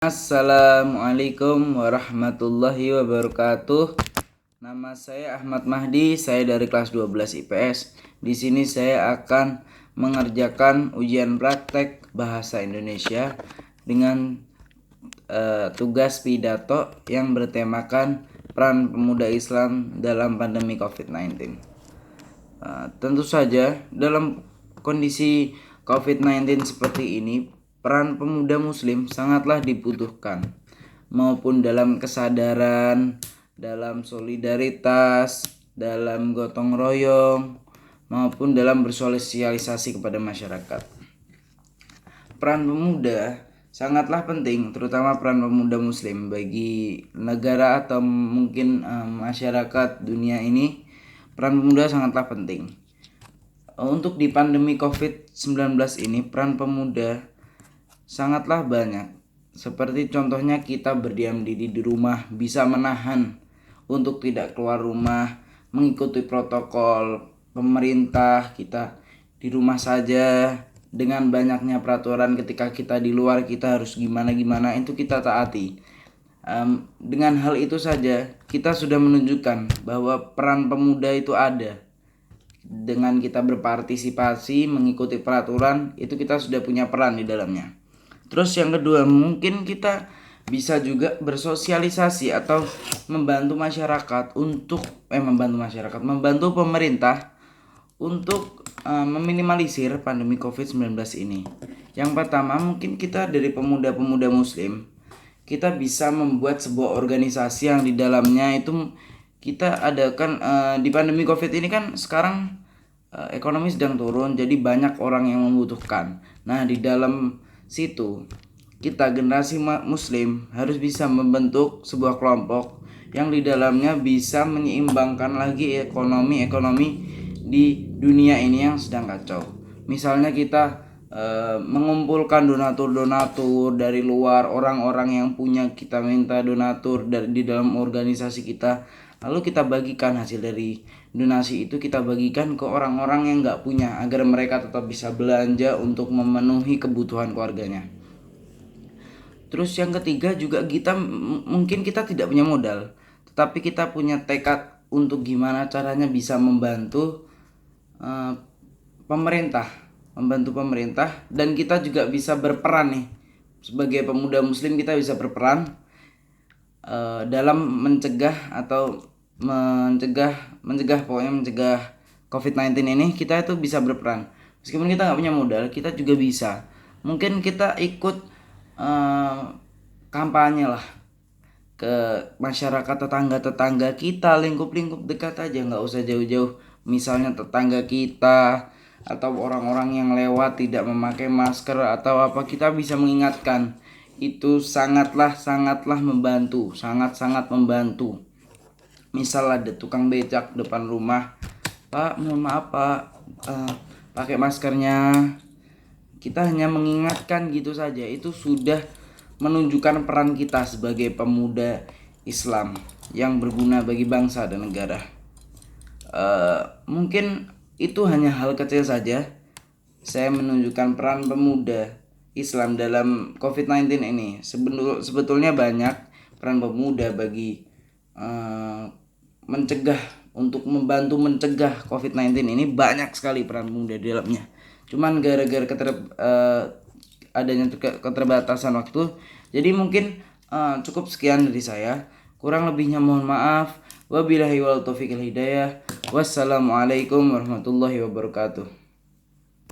Assalamualaikum warahmatullahi wabarakatuh. Nama saya Ahmad Mahdi, saya dari kelas 12 IPS. Di sini saya akan mengerjakan ujian praktek bahasa Indonesia dengan tugas pidato yang bertemakan peran pemuda Islam dalam pandemi COVID-19. Tentu saja dalam kondisi COVID-19 seperti ini, peran pemuda muslim sangatlah dibutuhkan, maupun dalam kesadaran, dalam solidaritas, dalam gotong royong, maupun dalam bersosialisasi kepada masyarakat. Peran pemuda sangatlah penting, terutama peran pemuda muslim bagi negara atau mungkin masyarakat dunia ini. Peran pemuda sangatlah penting. Untuk di pandemi COVID-19 ini, peran pemuda sangatlah banyak. Seperti contohnya kita berdiam diri di rumah, bisa menahan untuk tidak keluar rumah, mengikuti protokol pemerintah, kita di rumah saja. Dengan banyaknya peraturan ketika kita di luar, kita harus gimana-gimana, itu kita taati. Dengan hal itu saja kita sudah menunjukkan bahwa peran pemuda itu ada. Dengan kita berpartisipasi, mengikuti peraturan, itu kita sudah punya peran di dalamnya. Terus yang kedua, mungkin kita bisa juga bersosialisasi atau membantu masyarakat untuk membantu pemerintah untuk meminimalisir pandemi COVID-19 ini. Yang pertama, mungkin kita dari pemuda-pemuda muslim, kita bisa membuat sebuah organisasi yang di dalamnya itu kita adakan di pandemi COVID ini kan sekarang ekonomi sedang turun, jadi banyak orang yang membutuhkan. Nah, di dalam situ kita generasi muslim harus bisa membentuk sebuah kelompok yang di dalamnya bisa menyeimbangkan lagi ekonomi di dunia ini yang sedang kacau. Misalnya kita mengumpulkan donatur dari luar, orang-orang yang punya, kita minta donatur di dalam organisasi kita, lalu kita bagikan hasil dari donasi itu, kita bagikan ke orang-orang yang nggak punya, agar mereka tetap bisa belanja untuk memenuhi kebutuhan keluarganya. Terus yang ketiga juga, kita mungkin kita tidak punya modal, tetapi kita punya tekad untuk gimana caranya bisa membantu pemerintah, dan kita juga bisa berperan nih sebagai pemuda muslim. Kita bisa berperan dalam mencegah COVID-19 ini. Kita itu bisa berperan meskipun kita nggak punya modal. Kita juga bisa, mungkin kita ikut kampanye lah ke masyarakat, tetangga kita, lingkup dekat aja, nggak usah jauh-jauh. Misalnya tetangga kita atau orang-orang yang lewat tidak memakai masker atau apa, kita bisa mengingatkan. Itu sangatlah membantu, sangat membantu. Misal ada tukang becak depan rumah, "Pak, mohon maaf Pak, pakai maskernya." Kita hanya mengingatkan gitu saja, itu sudah menunjukkan peran kita sebagai pemuda Islam yang berguna bagi bangsa dan negara. Mungkin itu hanya hal kecil saja, saya menunjukkan peran pemuda Islam dalam COVID-19 ini. Sebetulnya banyak peran pemuda bagi untuk membantu mencegah COVID-19 ini. Banyak sekali peran pemuda di dalamnya. Cuman gara-gara adanya keterbatasan waktu, jadi mungkin cukup sekian dari saya. Kurang lebihnya mohon maaf. Wabillahi wal taufiq wal hidayah. Wassalamualaikum warahmatullahi wabarakatuh.